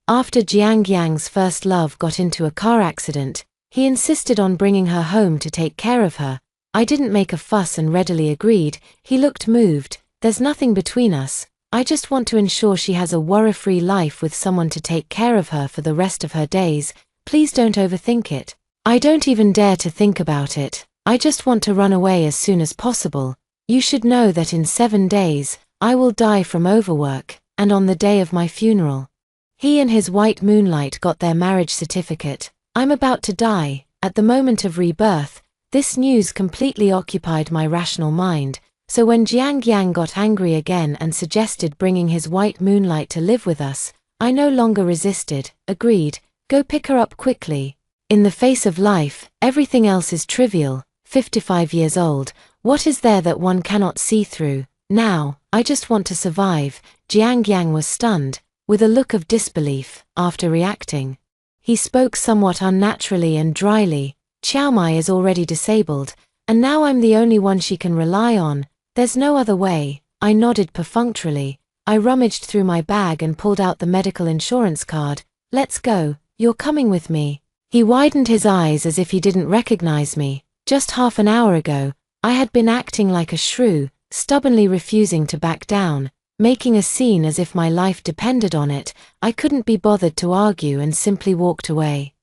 After Jiang Yang's first love got into a car accident, he insisted on bringing her home to take care of her. I didn't make a fuss and readily agreed. He looked moved. There's nothing between us. I just want to ensure she has a worry-free life with someone to take care of her for the rest of her days. Please don't overthink it. I don't even dare to think about it. I just want to run away as soon as possible. You should know that in 7 days, I will die from overwork, and on the day of my funeral. He and his white moonlight got their marriage certificate. I'm about to die. At the moment of rebirth, this news completely occupied my rational mind, so when Jiang Yang got angry again and suggested bringing his white moonlight to live with us, I no longer resisted, agreed, go pick her up quickly. In the face of life, everything else is trivial. 55 years old, what is there that one cannot see through? Now, I just want to survive. Jiang Yang was stunned, with a look of disbelief, after reacting. He spoke somewhat unnaturally and dryly. Xiaomai is already disabled, and now I'm the only one she can rely on. There's no other way. I nodded perfunctorily. I rummaged through my bag and pulled out the medical insurance card. Let's go, you're coming with me. He widened his eyes as if he didn't recognize me. Just half an hour ago, I had been acting like a shrew, stubbornly refusing to back down, making a scene as if my life depended on it. I couldn't be bothered to argue and simply walked away.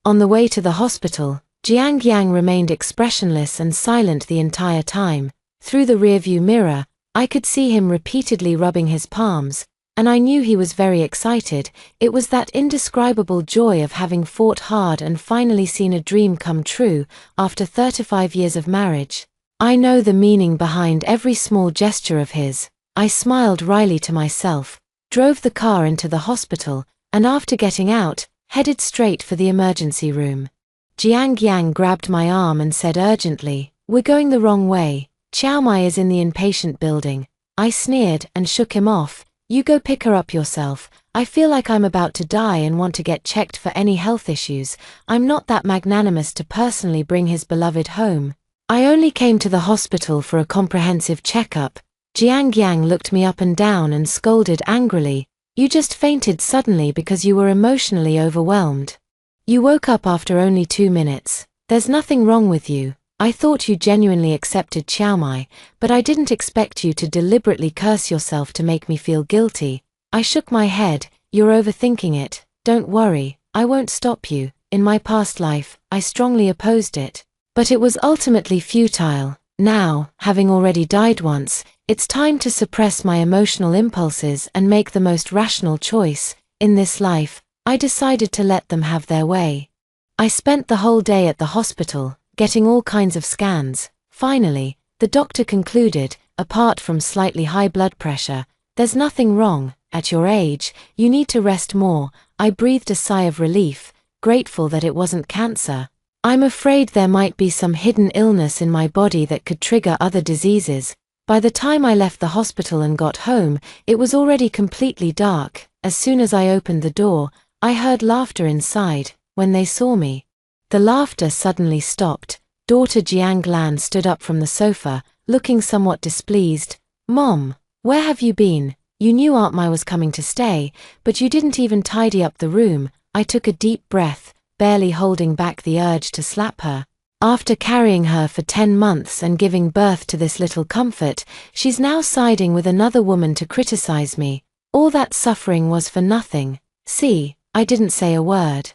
On the way to the hospital, Jiang Yang remained expressionless and silent the entire time. Through the rearview mirror, I could see him repeatedly rubbing his palms, and I knew he was very excited. It was that indescribable joy of having fought hard and finally seen a dream come true after 35 years of marriage. I know the meaning behind every small gesture of his. I smiled wryly to myself, drove the car into the hospital, and after getting out, headed straight for the emergency room. Jiang Yang grabbed my arm and said urgently, "We're going the wrong way. Xiaomai is in the inpatient building." I sneered and shook him off. "You go pick her up yourself. I feel like I'm about to die and want to get checked for any health issues. I'm not that magnanimous to personally bring his beloved home. I only came to the hospital for a comprehensive checkup." Jiang Yang looked me up and down and scolded angrily. "You just fainted suddenly because you were emotionally overwhelmed. You woke up after only 2 minutes. There's nothing wrong with you. I thought you genuinely accepted Xiaomai, but I didn't expect you to deliberately curse yourself to make me feel guilty." I shook my head. "You're overthinking it. Don't worry, I won't stop you. In my past life, I strongly opposed it. But it was ultimately futile. Now, having already died once, it's time to suppress my emotional impulses and make the most rational choice. In this life, I decided to let them have their way." I spent the whole day at the hospital, getting all kinds of scans. Finally, the doctor concluded, apart from slightly high blood pressure, "There's nothing wrong. At your age, you need to rest more." I breathed a sigh of relief, grateful that it wasn't cancer. I'm afraid there might be some hidden illness in my body that could trigger other diseases. By the time I left the hospital and got home, it was already completely dark. As soon as I opened the door, I heard laughter inside. When they saw me, the laughter suddenly stopped. Daughter Jiang Lan stood up from the sofa, looking somewhat displeased. "Mom, where have you been? You knew Aunt Mai was coming to stay, but you didn't even tidy up the room." I took a deep breath, barely holding back the urge to slap her. After carrying her for 10 months and giving birth to this little comfort, she's now siding with another woman to criticize me. All that suffering was for nothing. See, I didn't say a word.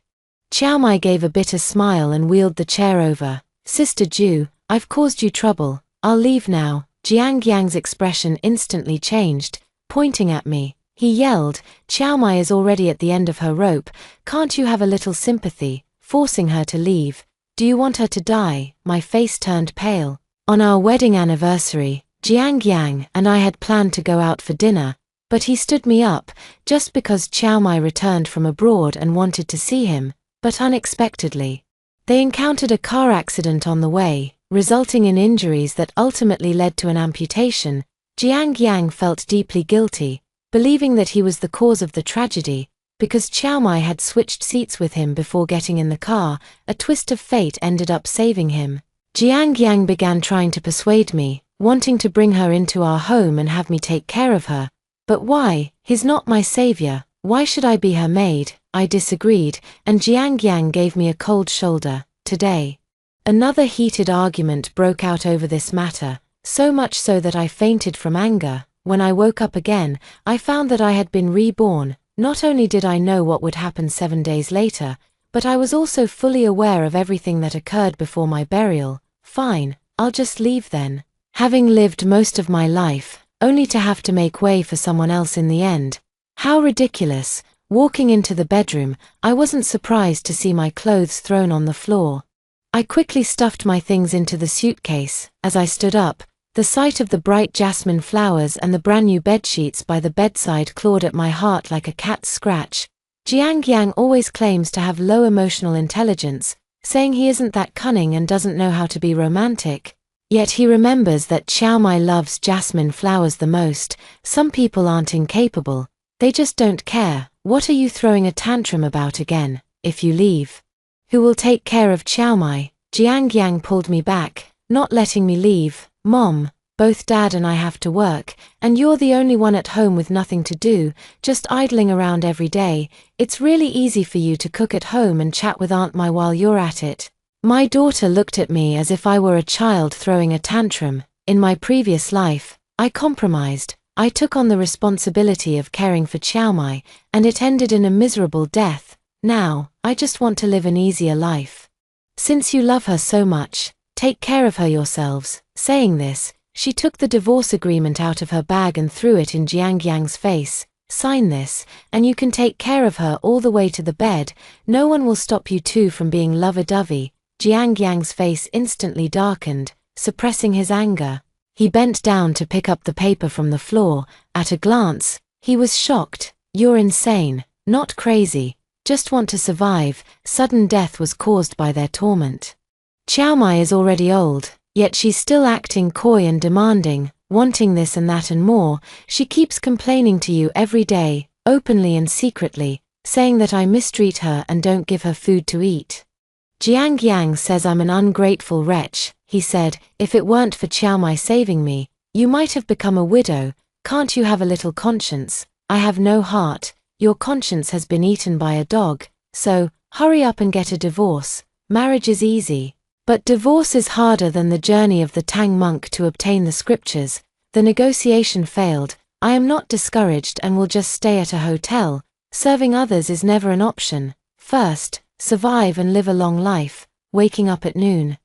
Xiaomai gave a bitter smile and wheeled the chair over. "Sister Ju, I've caused you trouble. I'll leave now." Jiang Yang's expression instantly changed, pointing at me. He yelled, "Xiaomai is already at the end of her rope. Can't you have a little sympathy?" Forcing her to leave. "Do you want her to die?" My face turned pale. On our wedding anniversary, Jiang Yang and I had planned to go out for dinner, but he stood me up, just because Xiaomai returned from abroad and wanted to see him, but unexpectedly. They encountered a car accident on the way, resulting in injuries that ultimately led to an amputation. Jiang Yang felt deeply guilty, believing that he was the cause of the tragedy. Because Xiaomai had switched seats with him before getting in the car, a twist of fate ended up saving him. Jiang Yang began trying to persuade me, wanting to bring her into our home and have me take care of her. "But why? He's not my savior. Why should I be her maid? I disagreed, and Jiang Yang gave me a cold shoulder. Today, another heated argument broke out over this matter, so much so that I fainted from anger. When I woke up again, I found that I had been reborn. Not only did I know what would happen 7 days later, but I was also fully aware of everything that occurred before my burial. Fine, I'll just leave then. Having lived most of my life, only to have to make way for someone else in the end. How ridiculous. Walking into the bedroom, I wasn't surprised to see my clothes thrown on the floor. I quickly stuffed my things into the suitcase. As I stood up, the sight of the bright jasmine flowers and the brand new bedsheets by the bedside clawed at my heart like a cat's scratch. Jiang Yang always claims to have low emotional intelligence, saying he isn't that cunning and doesn't know how to be romantic. Yet he remembers that Xiao Mai loves jasmine flowers the most. Some people aren't incapable, they just don't care. What are you throwing a tantrum about again? If you leave, who will take care of Xiao Mai? Jiang Yang pulled me back, not letting me leave. Mom, both Dad and I have to work, and you're the only one at home with nothing to do, just idling around every day. It's really easy for you to cook at home and chat with Aunt Mai while you're at it. My daughter looked at me as if I were a child throwing a tantrum. In my previous life, I compromised. I took on the responsibility of caring for Xiao Mai, and it ended in a miserable death. Now, I just want to live an easier life. Since you love her so much, take care of her yourselves. Saying this, she took the divorce agreement out of her bag and threw it in Jiang Yang's face. Sign this, and you can take care of her all the way to the bed. No one will stop you two from being lovey-dovey. Jiang Yang's face instantly darkened, suppressing his anger. He bent down to pick up the paper from the floor. At a glance, he was shocked. You're insane, not crazy, just want to survive. Sudden death was caused by their torment. Xiao Mai is already old, yet she's still acting coy and demanding, wanting this and that and more. She keeps complaining to you every day, openly and secretly, saying that I mistreat her and don't give her food to eat. Jiang Yang says I'm an ungrateful wretch. He said, if it weren't for Xiao Mai saving me, you might have become a widow. Can't you have a little conscience? I have no heart. Your conscience has been eaten by a dog. So, hurry up and get a divorce. Marriage is easy. But divorce is harder than the journey of the Tang monk to obtain the scriptures. The negotiation failed. I am not discouraged and will just stay at a hotel. Serving others is never an option. First, survive and live a long life. Waking up at noon.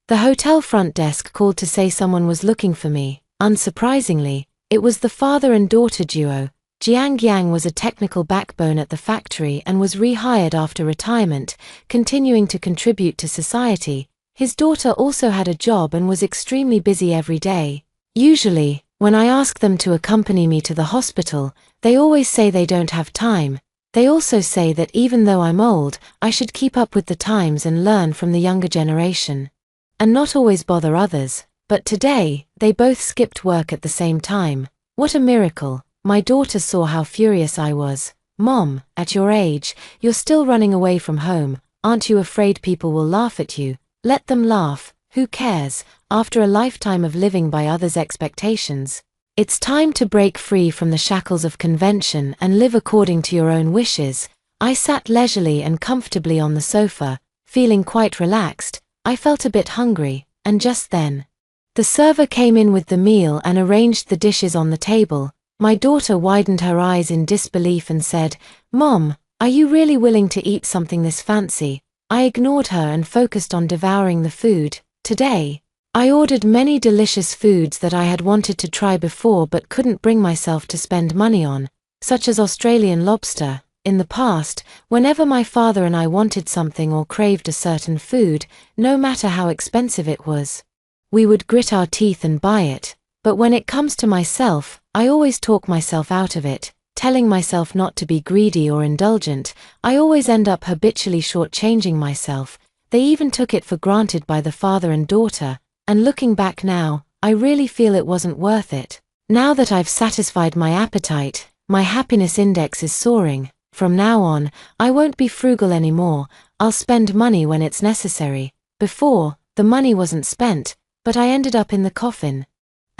The hotel front desk called to say someone was looking for me. Unsurprisingly, it was the father and daughter duo. Jiang Yang was a technical backbone at the factory and was rehired after retirement, continuing to contribute to society. His daughter also had a job and was extremely busy every day. Usually, when I ask them to accompany me to the hospital, they always say they don't have time. They also say that even though I'm old, I should keep up with the times and learn from the younger generation. And not always bother others. But today, they both skipped work at the same time. What a miracle. My daughter saw how furious I was. Mom, at your age, you're still running away from home. Aren't you afraid people will laugh at you? Let them laugh. Who cares? After a lifetime of living by others' expectations, it's time to break free from the shackles of convention and live according to your own wishes. I sat leisurely and comfortably on the sofa, feeling quite relaxed. I felt a bit hungry, and just then, the server came in with the meal and arranged the dishes on the table. My daughter widened her eyes in disbelief and said, Mom, are you really willing to eat something this fancy? I ignored her and focused on devouring the food. Today, I ordered many delicious foods that I had wanted to try before but couldn't bring myself to spend money on, such as Australian lobster. In the past, whenever my father and I wanted something or craved a certain food, no matter how expensive it was, we would grit our teeth and buy it. But when it comes to myself, I always talk myself out of it, telling myself not to be greedy or indulgent. I always end up habitually shortchanging myself. They even took it for granted by the father and daughter. And looking back now, I really feel it wasn't worth it. Now that I've satisfied my appetite, my happiness index is soaring. From now on, I won't be frugal anymore. I'll spend money when it's necessary. Before, the money wasn't spent, but I ended up in the coffin.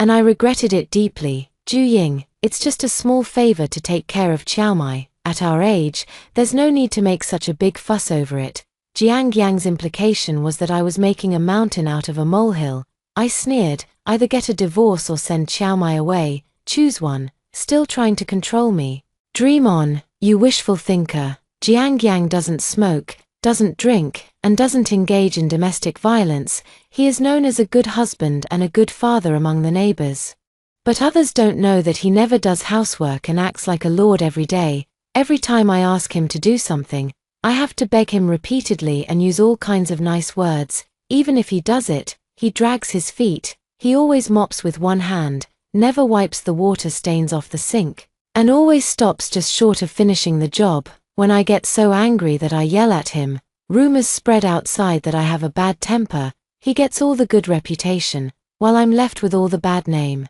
And I regretted it deeply. Ju Ying, it's just a small favor to take care of Xiao Mai. at our age, there's no need to make such a big fuss over it. Jiang Yang's implication was that I was making a mountain out of a molehill. I sneered, either get a divorce or send Xiao Mai away, choose one, still trying to control me. Dream on, you wishful thinker. Jiang Yang doesn't smoke, doesn't drink, and doesn't engage in domestic violence. He is known as a good husband and a good father among the neighbors. But others don't know that he never does housework and acts like a lord every day. Every time I ask him to do something, I have to beg him repeatedly and use all kinds of nice words. Even if he does it, he drags his feet. He always mops with one hand, never wipes the water stains off the sink, and always stops just short of finishing the job. When I get so angry that I yell at him, rumors spread outside that I have a bad temper. He gets all the good reputation, while I'm left with all the bad name.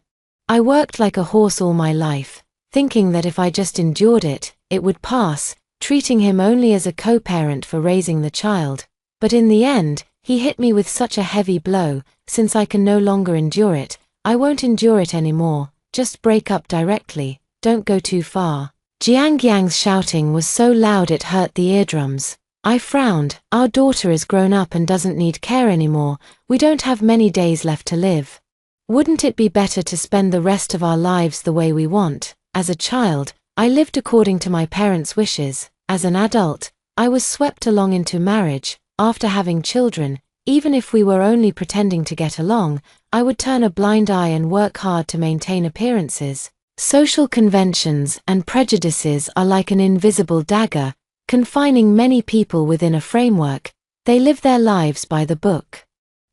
I worked like a horse all my life, thinking that if I just endured it, it would pass, treating him only as a co-parent for raising the child. But in the end, he hit me with such a heavy blow. Since I can no longer endure it, I won't endure it anymore. Just break up directly, don't go too far. Jiang Yang's shouting was so loud it hurt the eardrums. I frowned. Our daughter is grown up and doesn't need care anymore. We don't have many days left to live. Wouldn't it be better to spend the rest of our lives the way we want? As a child, I lived according to my parents' wishes. As an adult, I was swept along into marriage. After having children, even if we were only pretending to get along, I would turn a blind eye and work hard to maintain appearances. Social conventions and prejudices are like an invisible dagger, confining many people within a framework. They live their lives by the book,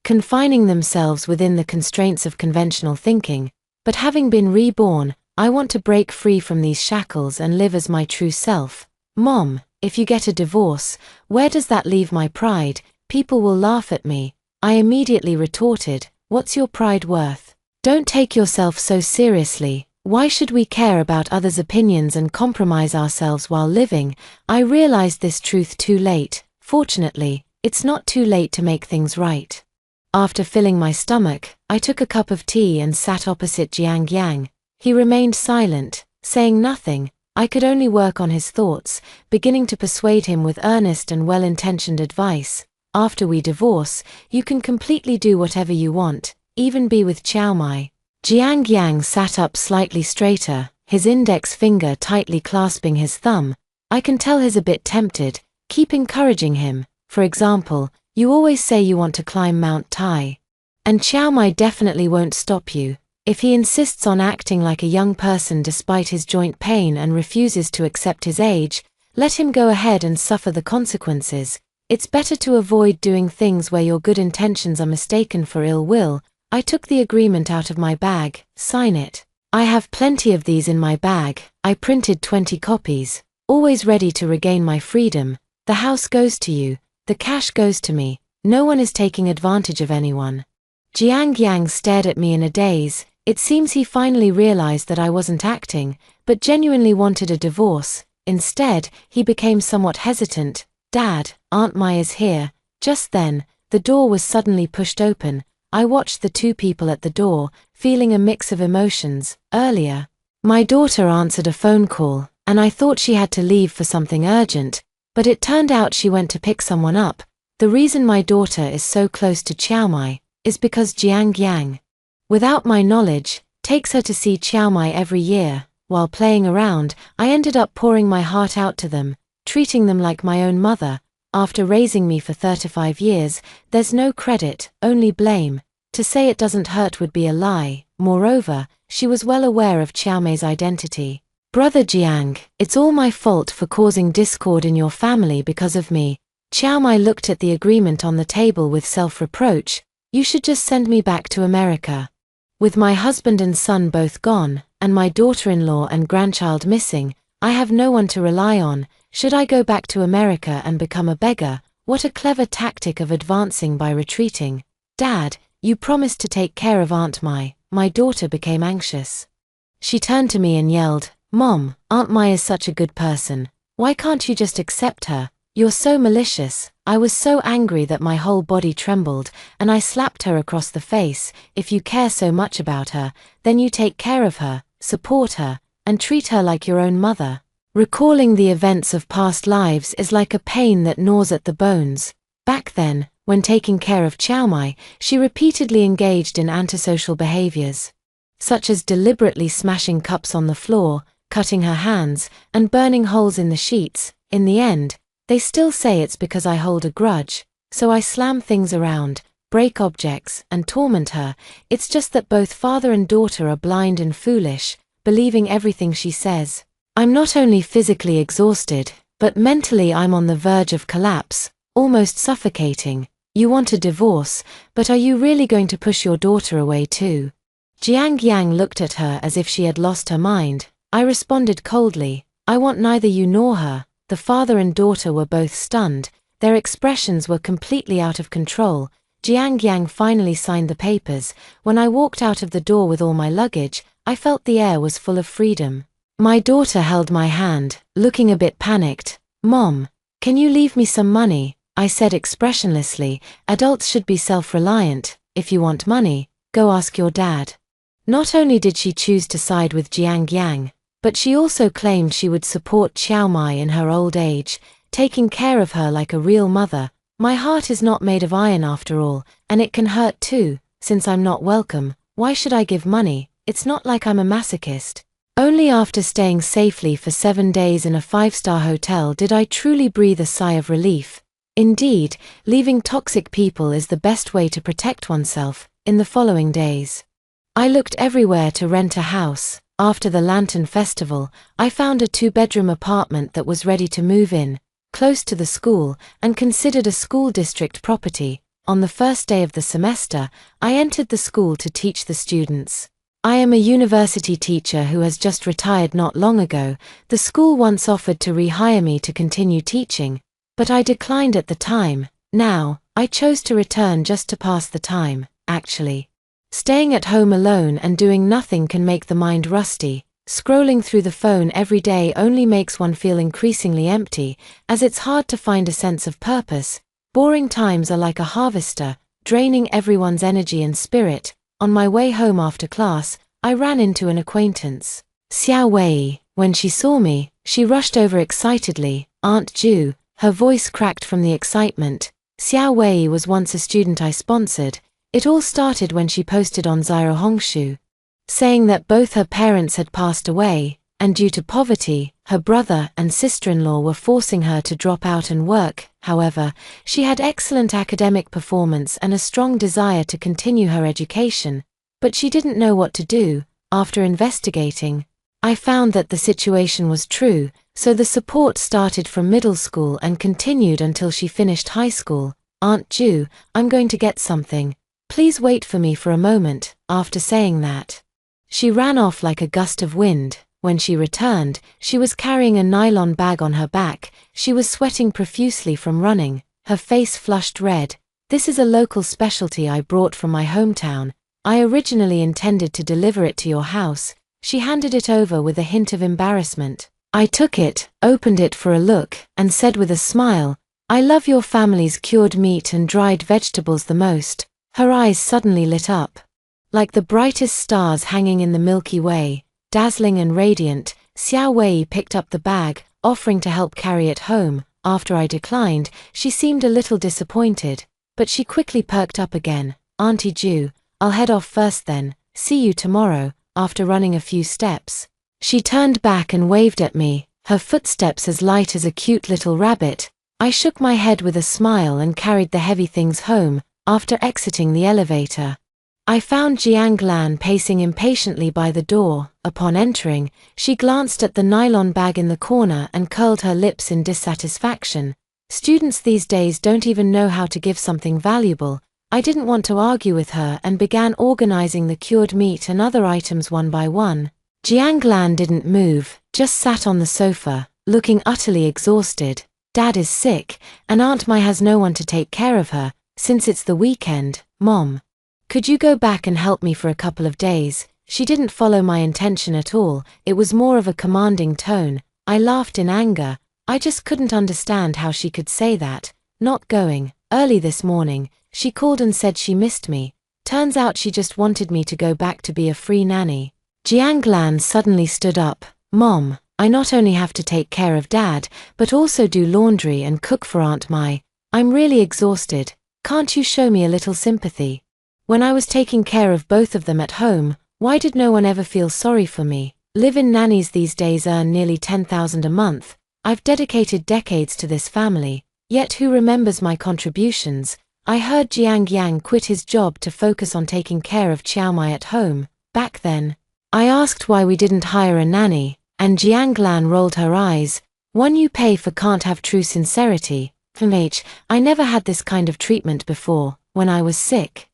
confining themselves within the constraints of conventional thinking. But having been reborn, I want to break free from these shackles and live as my true self. Mom, if you get a divorce, where does that leave my pride? People will laugh at me. I immediately retorted, what's your pride worth? Don't take yourself so seriously. Why should we care about others' opinions and compromise ourselves while living? I realized this truth too late. Fortunately, it's not too late to make things right. After filling my stomach, I took a cup of tea and sat opposite Jiang Yang. He remained silent, saying nothing. I could only work on his thoughts, beginning to persuade him with earnest and well-intentioned advice. After we divorce, you can completely do whatever you want, even be with Xiao Mai. Jiang Yang sat up slightly straighter, his index finger tightly clasping his thumb. I can tell he's a bit tempted. Keep encouraging him. For example, you always say you want to climb Mount Tai. And Xiao Mai definitely won't stop you. If he insists on acting like a young person despite his joint pain and refuses to accept his age, let him go ahead and suffer the consequences. It's better to avoid doing things where your good intentions are mistaken for ill will. I took the agreement out of my bag. Sign it. I have plenty of these in my bag. I printed 20 copies. Always ready to regain my freedom. The house goes to you. The cash goes to me. No one is taking advantage of anyone. Jiang Yang stared at me in a daze. It seems he finally realized that I wasn't acting, but genuinely wanted a divorce. Instead, he became somewhat hesitant. Dad, Aunt Mai is here. Just then, the door was suddenly pushed open. I watched the two people at the door, feeling a mix of emotions. Earlier, my daughter answered a phone call, and I thought she had to leave for something urgent, but it turned out she went to pick someone up. The reason my daughter is so close to Xiao Mai is because Jiang Yang, without my knowledge, takes her to see Xiao Mai every year. While playing around, I ended up pouring my heart out to them, treating them like my own mother. After raising me for 35 years, there's no credit, only blame. To say it doesn't hurt would be a lie. Moreover, she was well aware of Xiao Mei's identity. Brother Jiang, it's all my fault for causing discord in your family because of me. Xiao Mai looked at the agreement on the table with self-reproach. You should just send me back to America. With my husband and son both gone, and my daughter-in-law and grandchild missing, I have no one to rely on. Should I go back to America and become a beggar? What a clever tactic of advancing by retreating. Dad, you promised to take care of Aunt Mai. My daughter became anxious. She turned to me and yelled, Mom, Aunt Mai is such a good person. Why can't you just accept her? You're so malicious. I was so angry that my whole body trembled, and I slapped her across the face. If you care so much about her, then you take care of her, support her, and treat her like your own mother. Recalling the events of past lives is like a pain that gnaws at the bones. Back then, when taking care of Chiao Mai, she repeatedly engaged in antisocial behaviors, such as deliberately smashing cups on the floor, cutting her hands, and burning holes in the sheets. In the end, they still say it's because I hold a grudge, so I slam things around, break objects, and torment her. It's just that both father and daughter are blind and foolish, believing everything she says. I'm not only physically exhausted, but mentally I'm on the verge of collapse, almost suffocating. You want a divorce, but are you really going to push your daughter away too? Jiang Yang looked at her as if she had lost her mind. I responded coldly, I want neither you nor her. The father and daughter were both stunned. Their expressions were completely out of control. Jiang Yang finally signed the papers. When I walked out of the door with all my luggage, I felt the air was full of freedom. My daughter held my hand, looking a bit panicked. Mom, can you leave me some money? I said expressionlessly. Adults should be self-reliant. If you want money, go ask your dad. Not only did she choose to side with Jiang Yang, but she also claimed she would support Chiao Mai in her old age, taking care of her like a real mother. My heart is not made of iron after all, and it can hurt too. Since I'm not welcome, why should I give money? It's not like I'm a masochist. Only after staying safely for 7 days in a 5-star hotel did I truly breathe a sigh of relief. Indeed, leaving toxic people is the best way to protect oneself. In the following days, I looked everywhere to rent a house. After the Lantern Festival, I found a 2-bedroom apartment that was ready to move in, close to the school, and considered a school district property. On the first day of the semester, I entered the school to teach the students. I am a university teacher who has just retired not long ago. The school once offered to rehire me to continue teaching, but I declined at the time. Now, I chose to return just to pass the time, actually. Staying at home alone and doing nothing can make the mind rusty. Scrolling through the phone every day only makes one feel increasingly empty, as it's hard to find a sense of purpose. Boring times are like a harvester, draining everyone's energy and spirit. On my way home after class, I ran into an acquaintance, Xiao Wei. When she saw me, she rushed over excitedly. Aunt Ju, her voice cracked from the excitement. Xiao Wei was once a student I sponsored. It all started when she posted on Ziro Hongshu, saying that both her parents had passed away, and due to poverty, her brother and sister-in-law were forcing her to drop out and work. However, she had excellent academic performance and a strong desire to continue her education, but she didn't know what to do. After investigating, I found that the situation was true, so the support started from middle school and continued until she finished high school. Aunt Ju, I'm going to get something. Please wait for me for a moment. After saying that, she ran off like a gust of wind. When she returned, she was carrying a nylon bag on her back. She was sweating profusely from running, her face flushed red. This is a local specialty I brought from my hometown. I originally intended to deliver it to your house. She handed it over with a hint of embarrassment. I took it, opened it for a look, and said with a smile, I love your family's cured meat and dried vegetables the most. Her eyes suddenly lit up, like the brightest stars hanging in the Milky Way. Dazzling and radiant, Xiao Wei picked up the bag, offering to help carry it home. After I declined, she seemed a little disappointed, but she quickly perked up again. Auntie Ju, I'll head off first then. See you tomorrow. After running a few steps, she turned back and waved at me, her footsteps as light as a cute little rabbit. I shook my head with a smile and carried the heavy things home. After exiting the elevator, I found Jiang Lan pacing impatiently by the door. Upon entering, she glanced at the nylon bag in the corner and curled her lips in dissatisfaction. Students these days don't even know how to give something valuable. I didn't want to argue with her and began organizing the cured meat and other items one by one. Jiang Lan didn't move, just sat on the sofa, looking utterly exhausted. Dad is sick, and Aunt Mai has no one to take care of her, since it's the weekend. Mom, could you go back and help me for a couple of days? She didn't follow my intention at all. It was more of a commanding tone. I laughed in anger. I just couldn't understand how she could say that. Not going. Early this morning, she called and said she missed me. Turns out she just wanted me to go back to be a free nanny. Jiang Lan suddenly stood up. Mom, I not only have to take care of Dad, but also do laundry and cook for Aunt Mai. I'm really exhausted. Can't you show me a little sympathy? When I was taking care of both of them at home, why did no one ever feel sorry for me? Live-in nannies these days earn nearly $10,000 a month. I've dedicated decades to this family, yet who remembers my contributions? I heard Jiang Yang quit his job to focus on taking care of Chiao Mai at home. Back then, I asked why we didn't hire a nanny, and Jiang Lan rolled her eyes. One you pay for can't have true sincerity. I never had this kind of treatment before. When I was sick,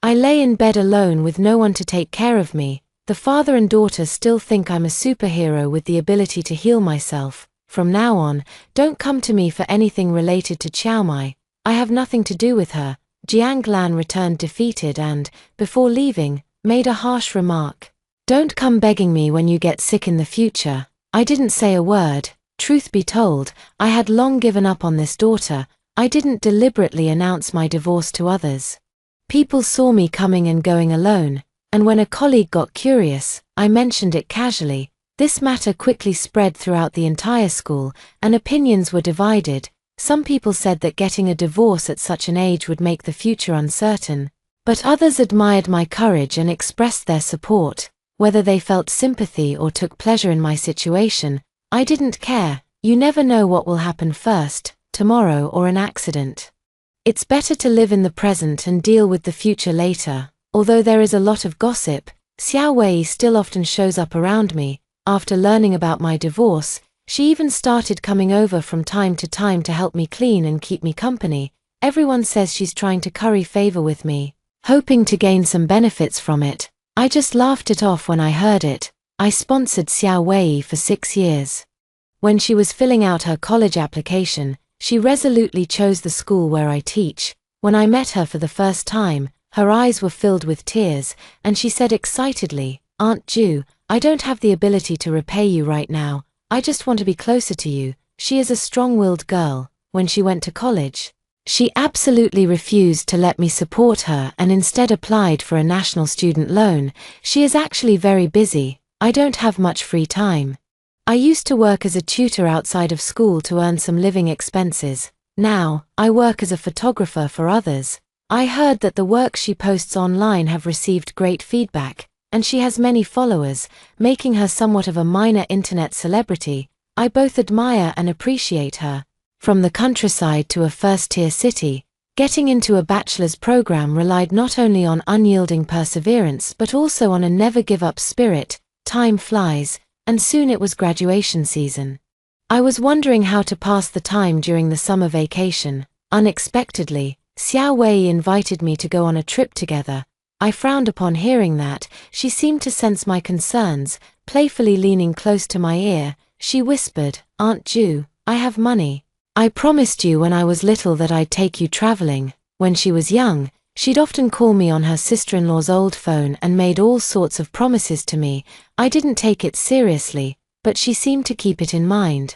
I lay in bed alone with no one to take care of me. The father and daughter still think I'm a superhero with the ability to heal myself. From now on, don't come to me for anything related to Chiao Mai. I have nothing to do with her. Jiang Lan returned defeated and, before leaving, made a harsh remark. Don't come begging me when you get sick in the future. I didn't say a word. Truth be told, I had long given up on this daughter. I didn't deliberately announce my divorce to others. People saw me coming and going alone, and when a colleague got curious, I mentioned it casually. This matter quickly spread throughout the entire school, and opinions were divided. Some people said that getting a divorce at such an age would make the future uncertain, but others admired my courage and expressed their support. Whether they felt sympathy or took pleasure in my situation, I didn't care. You never know what will happen first, tomorrow or an accident. It's better to live in the present and deal with the future later. Although there is a lot of gossip, Xiao Wei still often shows up around me. After learning about my divorce, she even started coming over from time to help me clean and keep me company. Everyone says she's trying to curry favor with me, hoping to gain some benefits from it. I just laughed it off when I heard it. I sponsored Xiao Wei for 6 years. When she was filling out her college application, she resolutely chose the school where I teach. When I met her for the first time, her eyes were filled with tears, and she said excitedly, "Aunt Ju, I don't have the ability to repay you right now. I just want to be closer to you." She is a strong-willed girl. When she went to college, she absolutely refused to let me support her and instead applied for a national student loan. She is actually very busy. I don't have much free time. I used to work as a tutor outside of school to earn some living expenses. Now, I work as a photographer for others. I heard that the work she posts online have received great feedback, and she has many followers, making her somewhat of a minor internet celebrity. I both admire and appreciate her. From the countryside to a first-tier city, getting into a bachelor's program relied not only on unyielding perseverance but also on a never-give-up spirit. Time flies, and soon it was graduation season. I was wondering how to pass the time during the summer vacation. Unexpectedly, Xiao Wei invited me to go on a trip together. I frowned upon hearing that. She seemed to sense my concerns. Playfully leaning close to my ear, she whispered, "Aunt Ju, I have money. I promised you when I was little that I'd take you traveling." When she was young, she'd often call me on her sister-in-law's old phone and made all sorts of promises to me. I didn't take it seriously, but she seemed to keep it in mind.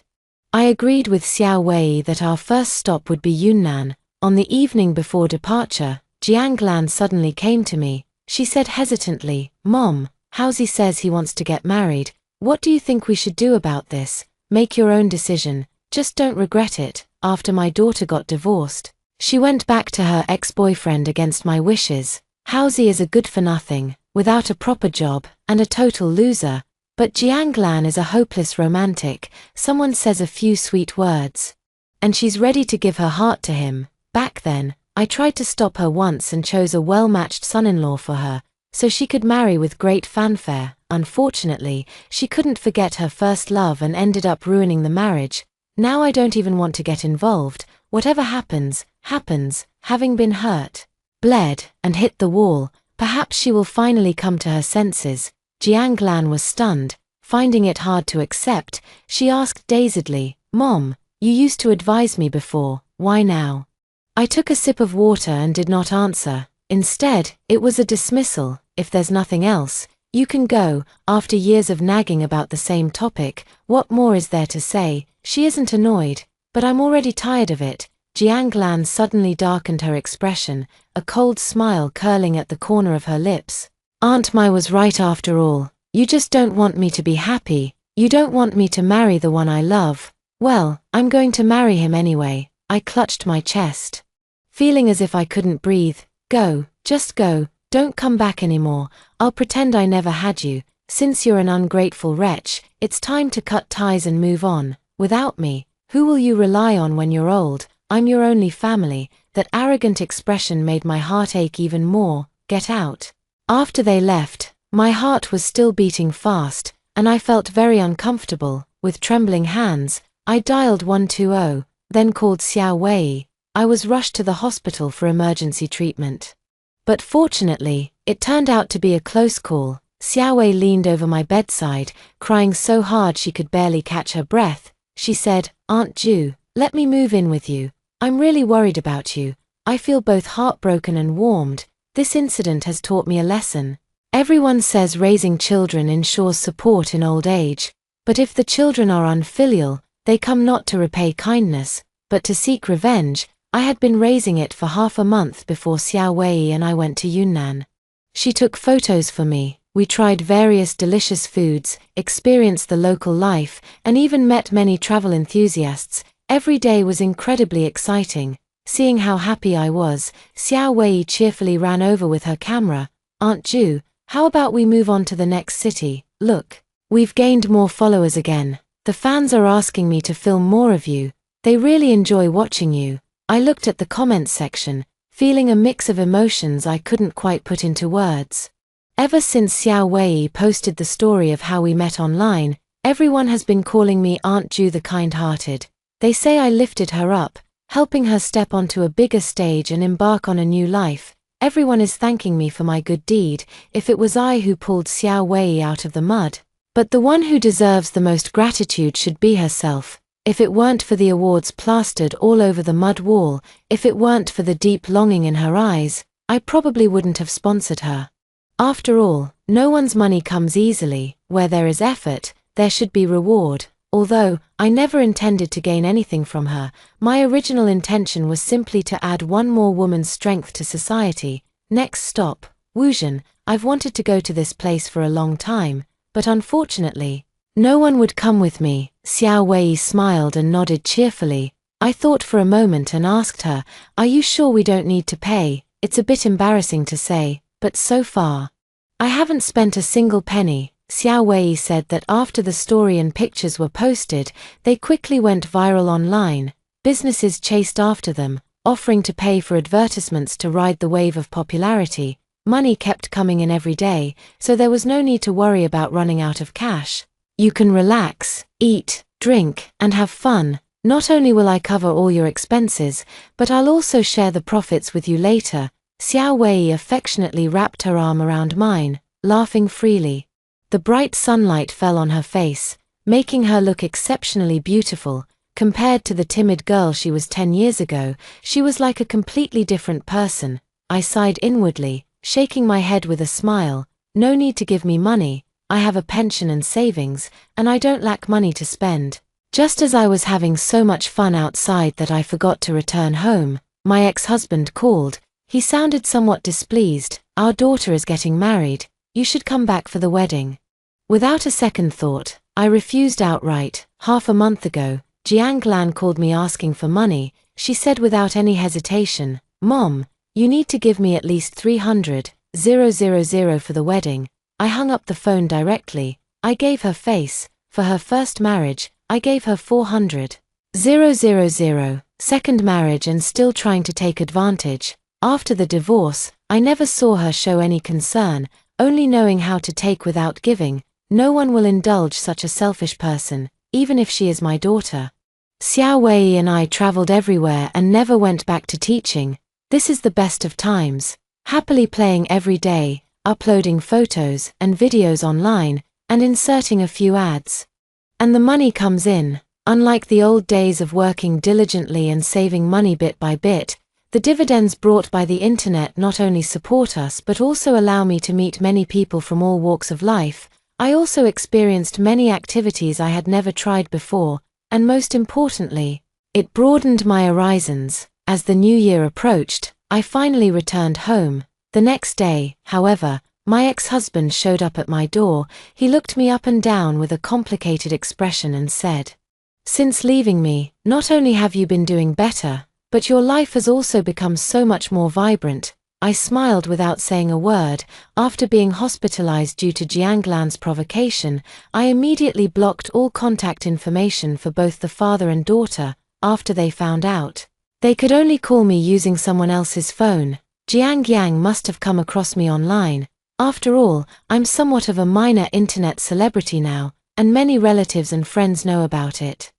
I agreed with Xiao Wei that our first stop would be Yunnan. On the evening before departure, Jiang Lan suddenly came to me. She said hesitantly, "Mom, Housie says he wants to get married. What do you think we should do about this? Make your own decision. Just don't regret it." After my daughter got divorced, she went back to her ex-boyfriend against my wishes. Housie is a good-for-nothing, without a proper job, and a total loser. But Jiang Lan is a hopeless romantic. Someone says a few sweet words, and she's ready to give her heart to him. Back then, I tried to stop her once and chose a well-matched son-in-law for her, so she could marry with great fanfare. Unfortunately, she couldn't forget her first love and ended up ruining the marriage. Now I don't even want to get involved. Whatever happens, happens. Having been hurt, bled, and hit the wall, perhaps she will finally come to her senses. Jiang Lan was stunned. Finding it hard to accept, she asked dazedly, "Mom, you used to advise me before, why now?" I took a sip of water and did not answer. Instead, it was a dismissal. "If there's nothing else, you can go." After years of nagging about the same topic, what more is there to say? She isn't annoyed, but I'm already tired of it. Jiang Lan suddenly darkened her expression, a cold smile curling at the corner of her lips. "Aunt Mai was right after all. You just don't want me to be happy. You don't want me to marry the one I love. Well, I'm going to marry him anyway. I clutched my chest, feeling as if I couldn't breathe. Go, just go, don't come back anymore. I'll pretend I never had you. Since you're an ungrateful wretch, it's time to cut ties and move on. Without me, who will you rely on when you're old? I'm your only family. That arrogant expression made my heart ache even more. Get out. After they left, my heart was still beating fast, and I felt very uncomfortable. With trembling hands, I dialed 120, then called Xiao Wei. I was rushed to the hospital for emergency treatment. But fortunately, it turned out to be a close call. Xiao Wei leaned over my bedside, crying so hard she could barely catch her breath. She said, "Aunt Ju, let me move in with you. I'm really worried about you." I feel both heartbroken and warmed. This incident has taught me a lesson. Everyone says raising children ensures support in old age, but if the children are unfilial, they come not to repay kindness, but to seek revenge. I had been raising it for half a month before Xiao Wei and I went to Yunnan. She took photos for me. We tried various delicious foods, experienced the local life, and even met many travel enthusiasts. Every day was incredibly exciting. Seeing how happy I was, Xiao Wei cheerfully ran over with her camera. "Aunt Ju, how about we move on to the next city? Look, we've gained more followers again. The fans are asking me to film more of you. They really enjoy watching you." I looked at the comments section, feeling a mix of emotions I couldn't quite put into words. Ever since Xiao Wei posted the story of how we met online, everyone has been calling me Aunt Ju the kind-hearted. They say I lifted her up, helping her step onto a bigger stage and embark on a new life. Everyone is thanking me for my good deed. If it was I who pulled Xiao Wei out of the mud. But the one who deserves the most gratitude should be herself. If it weren't for the awards plastered all over the mud wall, if it weren't for the deep longing in her eyes, I probably wouldn't have sponsored her. After all, no one's money comes easily. Where there is effort, there should be reward. Although I never intended to gain anything from her, my original intention was simply to add one more woman's strength to society. Next stop, Wuzhen. I've wanted to go to this place for a long time, but unfortunately, no one would come with me. Xiao Wei smiled and nodded cheerfully. I thought for a moment and asked her, "Are you sure we don't need to pay?" It's a bit embarrassing to say, but so far, I haven't spent a single penny. Xiao Wei said that after the story and pictures were posted, they quickly went viral online. Businesses chased after them, offering to pay for advertisements to ride the wave of popularity. Money kept coming in every day, so there was no need to worry about running out of cash. You can relax, eat, drink, and have fun. Not only will I cover all your expenses, but I'll also share the profits with you later. Xiao Wei affectionately wrapped her arm around mine, laughing freely. The bright sunlight fell on her face, making her look exceptionally beautiful. Compared to the timid girl she was 10 years ago, she was like a completely different person. I sighed inwardly, shaking my head with a smile. No need to give me money. I have a pension and savings, and I don't lack money to spend. Just as I was having so much fun outside that I forgot to return home, my ex-husband called. He sounded somewhat displeased. "Our daughter is getting married. You should come back for the wedding." Without a second thought, I refused outright. Half a month ago, Jiang Lan called me asking for money. She said without any hesitation, "Mom, you need to give me at least 300,000 for the wedding." I hung up the phone directly. I gave her face. For her first marriage, I gave her 400,000. Second marriage and still trying to take advantage. After the divorce, I never saw her show any concern, only knowing how to take without giving. No one will indulge such a selfish person, even if she is my daughter. Xiao Wei and I traveled everywhere and never went back to teaching. This is the best of times. Happily playing every day, uploading photos and videos online, and inserting a few ads. And the money comes in. Unlike the old days of working diligently and saving money bit by bit, the dividends brought by the internet not only support us but also allow me to meet many people from all walks of life. I also experienced many activities I had never tried before, and most importantly, it broadened my horizons. As the new year approached, I finally returned home. The next day, however, My ex-husband showed up at my door. He looked me up and down with a complicated expression and said, "Since leaving me, not only have you been doing better, but your life has also become so much more vibrant." I smiled without saying a word. After being hospitalized due to Jianglan's provocation, I immediately blocked all contact information for both the father and daughter. After they found out, they could only call me using someone else's phone. Jiang Yang must have come across me online. After all, I'm somewhat of a minor internet celebrity now, and many relatives and friends know about it.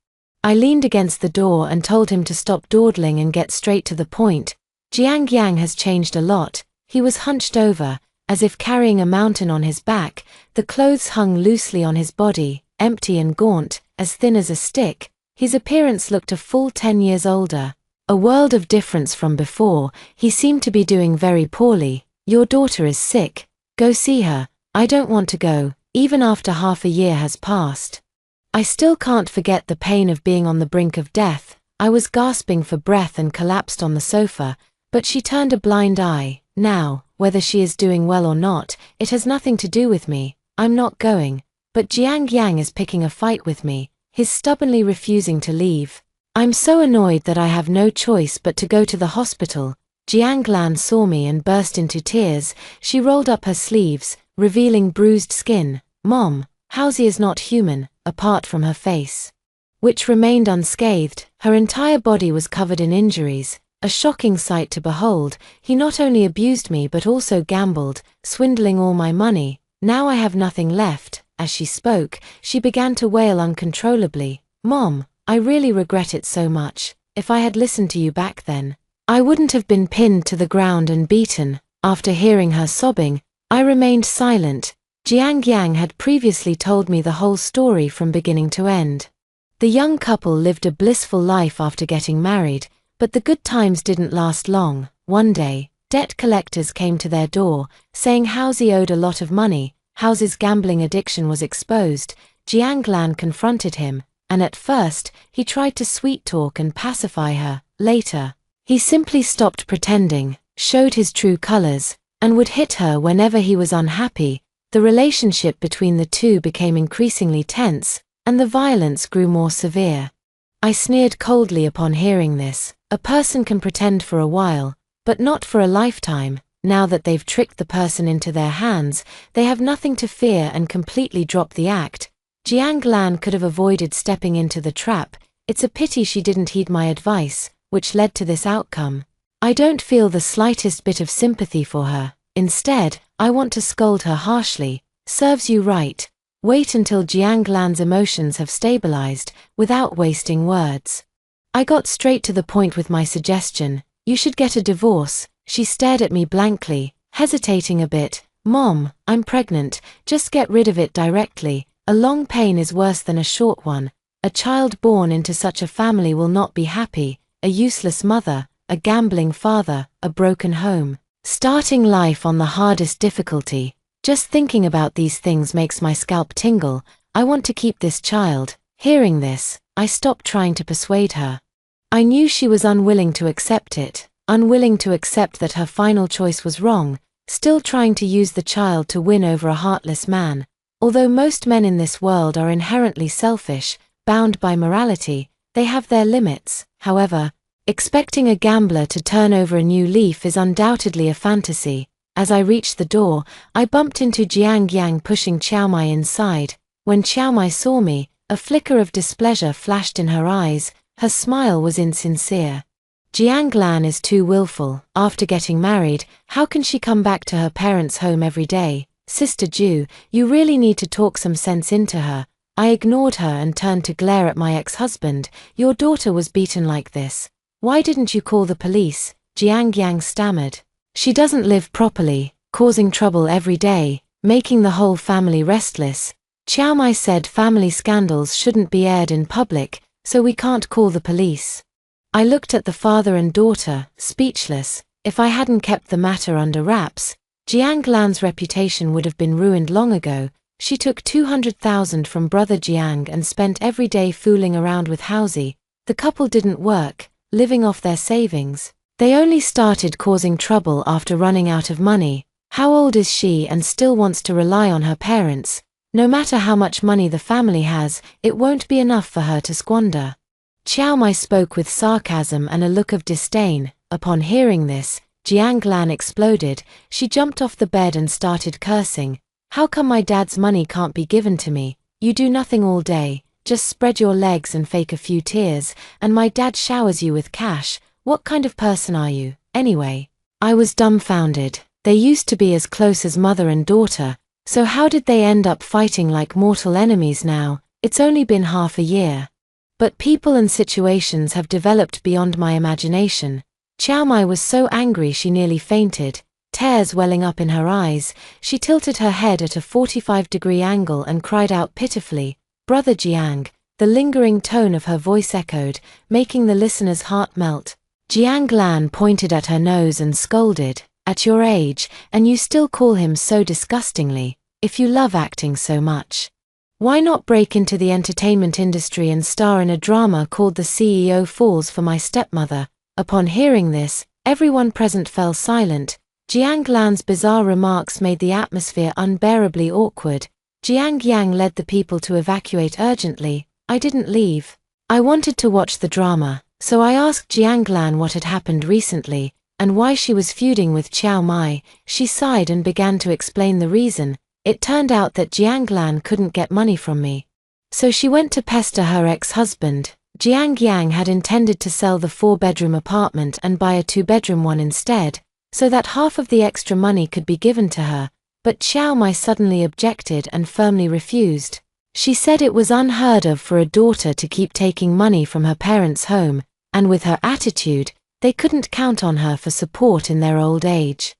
I leaned against the door and told him to stop dawdling and get straight to the point. Jiang Yang has changed a lot. He was hunched over, as if carrying a mountain on his back. The clothes hung loosely on his body, empty and gaunt, as thin as a stick. His appearance looked a full 10 years older. A world of difference from before. He seemed to be doing very poorly. "Your daughter is sick. Go see her." "I don't want to go, even after half a year has passed. I still can't forget the pain of being on the brink of death." I was gasping for breath and collapsed on the sofa, but she turned a blind eye. "Now, whether she is doing well or not, it has nothing to do with me. I'm not going." But Jiang Yang is picking a fight with me. He's stubbornly refusing to leave. I'm so annoyed that I have no choice but to go to the hospital. Jianglan saw me and burst into tears. She rolled up her sleeves, revealing bruised skin. "Mom, Hausi is not human, apart from her face, which remained unscathed. Her entire body was covered in injuries. A shocking sight to behold. He not only abused me but also gambled, swindling all my money. Now I have nothing left." As she spoke, she began to wail uncontrollably. "Mom, I really regret it so much. If I had listened to you back then, I wouldn't have been pinned to the ground and beaten." After hearing her sobbing, I remained silent. Jiang Yang had previously told me the whole story from beginning to end. The young couple lived a blissful life after getting married, but the good times didn't last long. One day, debt collectors came to their door, saying Hausi owed a lot of money. Hausi's gambling addiction was exposed. Jianglan confronted him, and at first, he tried to sweet-talk and pacify her. Later, he simply stopped pretending, showed his true colors, and would hit her whenever he was unhappy. The relationship between the two became increasingly tense, and the violence grew more severe. I sneered coldly upon hearing this. A person can pretend for a while, but not for a lifetime. Now that they've tricked the person into their hands, they have nothing to fear and completely drop the act. Jianglan could have avoided stepping into the trap. It's a pity she didn't heed my advice, which led to this outcome. I don't feel the slightest bit of sympathy for her. Instead, I want to scold her harshly. "Serves you right. Wait until Jianglan's emotions have stabilized, without wasting words." I got straight to the point with my suggestion. "You should get a divorce." She stared at me blankly, hesitating a bit. "Mom, I'm pregnant. Just get rid of it directly. A long pain is worse than a short one. A child born into such a family will not be happy. A useless mother, a gambling father, a broken home. Starting life on the hardest difficulty. Just thinking about these things makes my scalp tingle. I want to keep this child." Hearing this, I stopped trying to persuade her. I knew she was unwilling to accept it, unwilling to accept that her final choice was wrong, still trying to use the child to win over a heartless man. Although most men in this world are inherently selfish, bound by morality, they have their limits. However, expecting a gambler to turn over a new leaf is undoubtedly a fantasy. As I reached the door, I bumped into Jiang Yang pushing Qiaomai inside. When Qiaomai saw me, a flicker of displeasure flashed in her eyes. Her smile was insincere. Jianglan is too willful. After getting married, how can she come back to her parents' home every day? Sister Ju, you really need to talk some sense into her. I ignored her and turned to glare at my ex-husband. Your daughter was beaten like this. Why didn't you call the police? Jiang Yang stammered. She doesn't live properly, causing trouble every day, making the whole family restless. Qiaomai said family scandals shouldn't be aired in public, so we can't call the police. I looked at the father and daughter, speechless. If I hadn't kept the matter under wraps, Jianglan's reputation would have been ruined long ago. She took 200,000 from brother Jiang and spent every day fooling around with Hausi. The couple didn't work, living off their savings. They only started causing trouble after running out of money. How old is she and still wants to rely on her parents? No matter how much money the family has, it won't be enough for her to squander. Chiao Mai spoke with sarcasm and a look of disdain. Upon hearing this, Jiang Lan exploded. She jumped off the bed and started cursing. How come my dad's money can't be given to me? You do nothing all day, just spread your legs and fake a few tears, and my dad showers you with cash. What kind of person are you, anyway? I was dumbfounded. They used to be as close as mother and daughter, so how did they end up fighting like mortal enemies now? It's only been half a year. But people and situations have developed beyond my imagination. Chiao Mai was so angry she nearly fainted. Tears welling up in her eyes, she tilted her head at a 45-degree angle and cried out pitifully, "Brother Jiang." The lingering tone of her voice echoed, making the listener's heart melt. Jiang Lan pointed at her nose and scolded, "At your age, and you still call him so disgustingly. If you love acting so much, why not break into the entertainment industry and star in a drama called The CEO Falls for My Stepmother?" Upon hearing this, everyone present fell silent. Jiang Lan's bizarre remarks made the atmosphere unbearably awkward. Jiang Yang led the people to evacuate urgently. I didn't leave. I wanted to watch the drama, so I asked Jiang Lan what had happened recently, and why she was feuding with Chiao Mai. She sighed and began to explain the reason. It turned out that Jiang Lan couldn't get money from me, so she went to pester her ex-husband. Jiang Yang had intended to sell the 4-bedroom apartment and buy a 2-bedroom one instead, so that half of the extra money could be given to her, but Chiao Mai suddenly objected and firmly refused. She said it was unheard of for a daughter to keep taking money from her parents' home, and with her attitude, they couldn't count on her for support in their old age.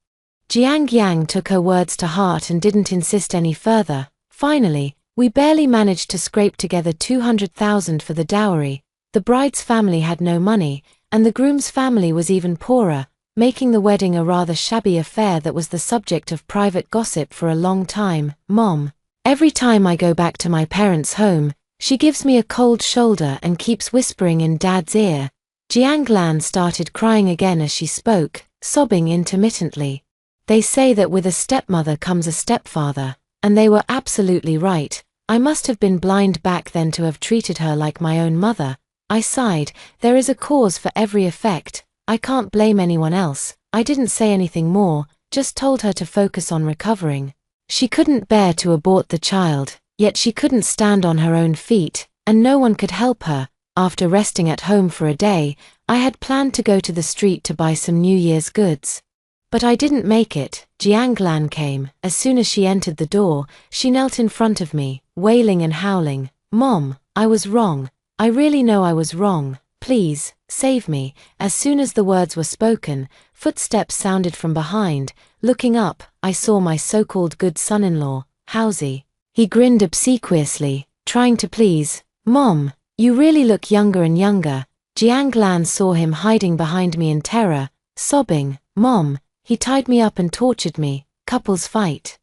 Jiang Yang took her words to heart and didn't insist any further. Finally, we barely managed to scrape together 200,000 for the dowry. The bride's family had no money, and the groom's family was even poorer, making the wedding a rather shabby affair that was the subject of private gossip for a long time. Mom, every time I go back to my parents' home, she gives me a cold shoulder and keeps whispering in Dad's ear. Jiang Lan started crying again as she spoke, sobbing intermittently. They say that with a stepmother comes a stepfather, and they were absolutely right. I must have been blind back then to have treated her like my own mother. I sighed. There is a cause for every effect. I can't blame anyone else. I didn't say anything more, just told her to focus on recovering. She couldn't bear to abort the child, yet she couldn't stand on her own feet, and no one could help her. After resting at home for a day, I had planned to go to the street to buy some New Year's goods. But I didn't make it. Jiang Lan came. As soon as she entered the door, she knelt in front of me, wailing and howling. "Mom, I was wrong. I really know I was wrong. Please, save me." As soon as the words were spoken, footsteps sounded from behind. Looking up, I saw my so-called good son-in-law, Housie. He grinned obsequiously, trying to please. "Mom, you really look younger and younger." Jiang Lan saw him hiding behind me in terror, sobbing. "Mom, he tied me up and tortured me. Couples fight,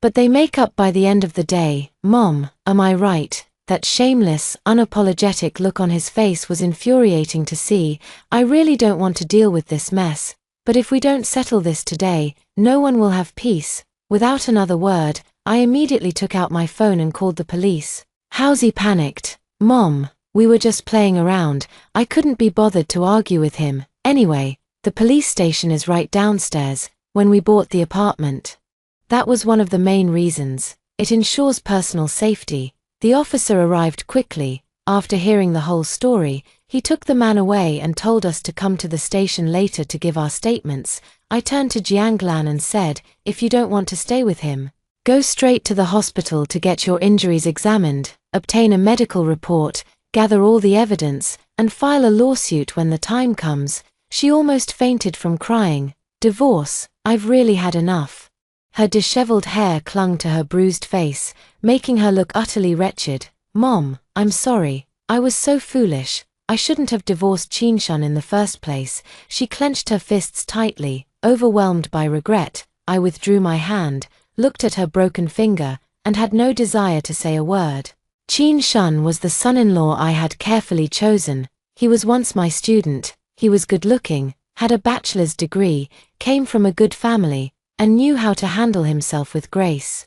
but they make up by the end of the day. Mom, am I right?" That shameless, unapologetic look on his face was infuriating to see. "I really don't want to deal with this mess, but if we don't settle this today, no one will have peace." Without another word, I immediately took out my phone and called the police. Housie panicked. "Mom, we were just playing around. I couldn't be bothered to argue with him. Anyway, the police station is right downstairs. When we bought the apartment, that was one of the main reasons. It ensures personal safety." The officer arrived quickly. After hearing the whole story, he took the man away and told us to come to the station later to give our statements. I turned to Jiang Lan and said, "If you don't want to stay with him, go straight to the hospital to get your injuries examined, obtain a medical report, gather all the evidence, and file a lawsuit when the time comes." She almost fainted from crying. "Divorce, I've really had enough." Her disheveled hair clung to her bruised face, making her look utterly wretched. "Mom, I'm sorry. I was so foolish. I shouldn't have divorced Qinshun in the first place." She clenched her fists tightly, overwhelmed by regret. I withdrew my hand, looked at her broken finger, and had no desire to say a word. Qinshun was the son-in-law I had carefully chosen. He was once my student. He was good-looking, had a bachelor's degree, came from a good family, and knew how to handle himself with grace.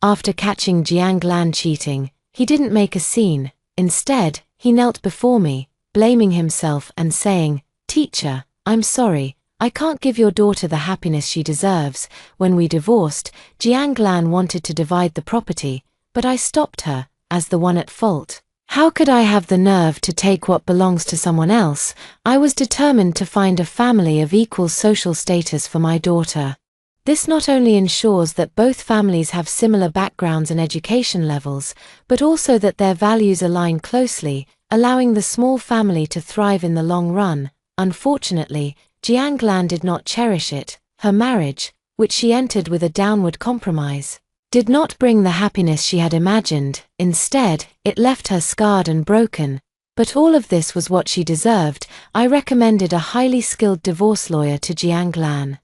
After catching Jiang Lan cheating, he didn't make a scene. Instead, he knelt before me, blaming himself and saying, "Teacher, I'm sorry, I can't give your daughter the happiness she deserves. When we divorced, Jiang Lan wanted to divide the property, but I stopped her, as the one at fault. How could I have the nerve to take what belongs to someone else? I was determined to find a family of equal social status for my daughter. This not only ensures that both families have similar backgrounds and education levels, but also that their values align closely, allowing the small family to thrive in the long run." Unfortunately, Jiang Lan did not cherish it. Her marriage, which she entered with a downward compromise, did not bring the happiness she had imagined. Instead, it left her scarred and broken. But all of this was what she deserved. I recommended a highly skilled divorce lawyer to Jiang Lan.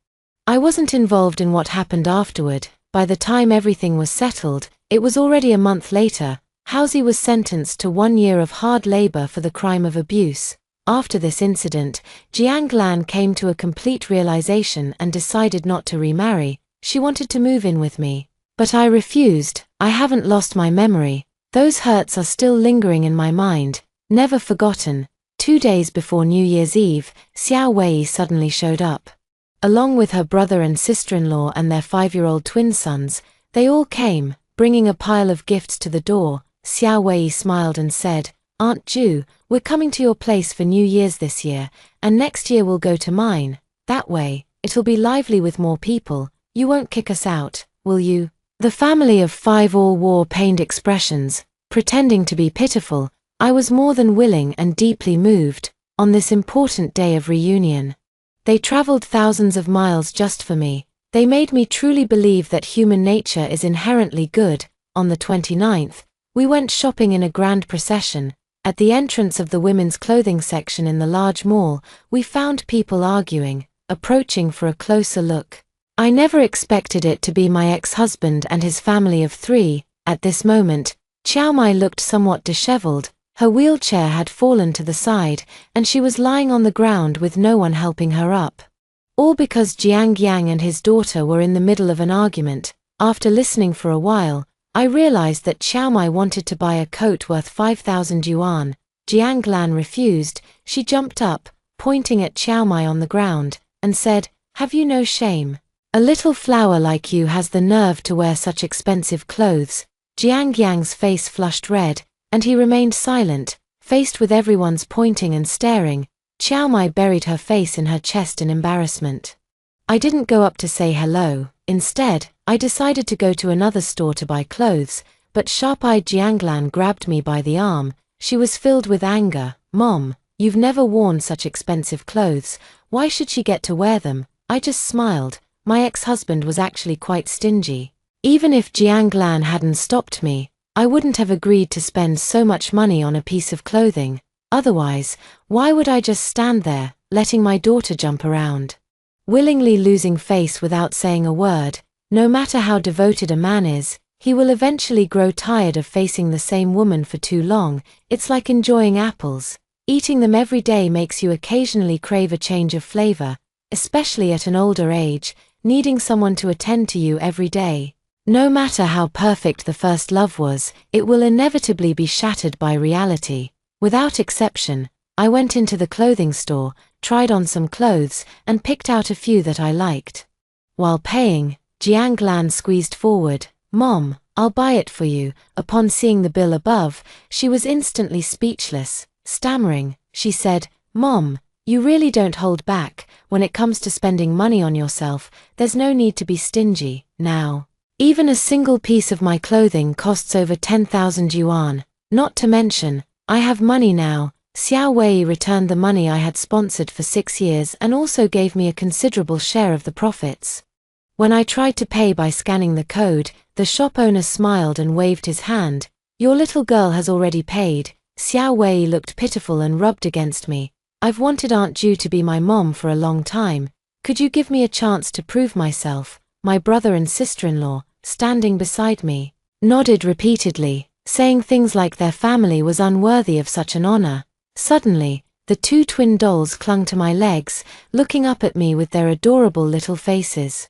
I wasn't involved in what happened afterward. By the time everything was settled, it was already a month later. Housie was sentenced to 1 year of hard labor for the crime of abuse. After this incident, Jiang Lan came to a complete realization and decided not to remarry. She wanted to move in with me. But I refused. I haven't lost my memory. Those hurts are still lingering in my mind, never forgotten. 2 days before New Year's Eve, Xiao Wei suddenly showed up. Along with her brother and sister-in-law and their 5-year-old twin sons, they all came, bringing a pile of gifts to the door. Xiao Wei smiled and said, "Aunt Ju, we're coming to your place for New Year's this year, and next year we'll go to mine. That way, it'll be lively with more people. You won't kick us out, will you?" The family of 5 all wore pained expressions, pretending to be pitiful. I was more than willing and deeply moved. On this important day of reunion, they traveled thousands of miles just for me. They made me truly believe that human nature is inherently good. On the 29th, we went shopping in a grand procession. At the entrance of the women's clothing section in the large mall, we found people arguing, approaching for a closer look. I never expected it to be my ex-husband and his family of 3. At this moment, Chiao Mai looked somewhat disheveled. Her wheelchair had fallen to the side, and she was lying on the ground with no one helping her up. All because Jiang Yang and his daughter were in the middle of an argument. After listening for a while, I realized that Chiao Mai wanted to buy a coat worth 5,000 yuan. Jiang Lan refused. She jumped up, pointing at Chiao Mai on the ground, and said, "Have you no shame? A little flower like you has the nerve to wear such expensive clothes." Jiang Yang's face flushed red, and he remained silent, faced with everyone's pointing and staring. Chiao Mai buried her face in her chest in embarrassment. I didn't go up to say hello. Instead, I decided to go to another store to buy clothes, but sharp-eyed Jiang Lan grabbed me by the arm. She was filled with anger. "Mom, you've never worn such expensive clothes. Why should she get to wear them?" I just smiled. My ex-husband was actually quite stingy. Even if Jiang Lan hadn't stopped me, I wouldn't have agreed to spend so much money on a piece of clothing. Otherwise, why would I just stand there, letting my daughter jump around? Willingly losing face without saying a word. No matter how devoted a man is, he will eventually grow tired of facing the same woman for too long. It's like enjoying apples. Eating them every day makes you occasionally crave a change of flavor, especially at an older age, needing someone to attend to you every day. No matter how perfect the first love was, it will inevitably be shattered by reality. Without exception, I went into the clothing store, tried on some clothes, and picked out a few that I liked. While paying, Jiang Lan squeezed forward. "Mom, I'll buy it for you." Upon seeing the bill above, she was instantly speechless. Stammering, she said, "Mom, you really don't hold back. When it comes to spending money on yourself, there's no need to be stingy. Now, even a single piece of my clothing costs over 10,000 yuan. Not to mention, I have money now." Xiao Wei returned the money I had sponsored for 6 years and also gave me a considerable share of the profits. When I tried to pay by scanning the code, the shop owner smiled and waved his hand. "Your little girl has already paid." Xiao Wei looked pitiful and rubbed against me. "I've wanted Aunt Ju to be my mom for a long time. Could you give me a chance to prove myself?" My brother and sister-in-law, standing beside me, nodded repeatedly, saying things like their family was unworthy of such an honor. Suddenly, the 2 twin dolls clung to my legs, looking up at me with their adorable little faces.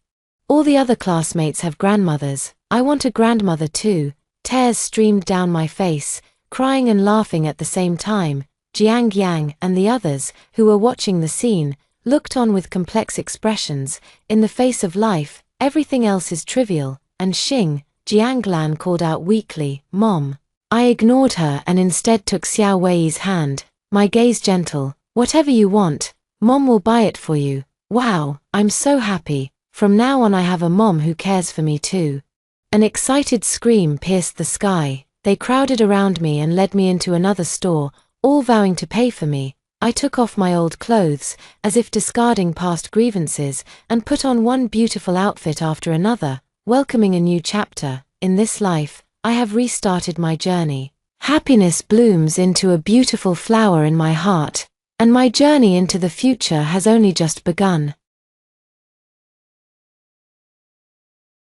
All the other classmates have grandmothers. I want a grandmother too. Tears streamed down my face, crying and laughing at the same time. Jiang Yang and the others, who were watching the scene, looked on with complex expressions. In the face of life, everything else is trivial. And Jianglan called out weakly, "Mom." I ignored her and instead took Xiao Wei's hand, my gaze gentle. "Whatever you want, Mom will buy it for you." Wow, I'm so happy. From now on I have a mom who cares for me too. An excited scream pierced the sky. They crowded around me and led me into another store, all vowing to pay for me. I took off my old clothes, as if discarding past grievances, and put on one beautiful outfit after another, welcoming a new chapter. In this life, I have restarted my journey. Happiness blooms into a beautiful flower in my heart, and my journey into the future has only just begun.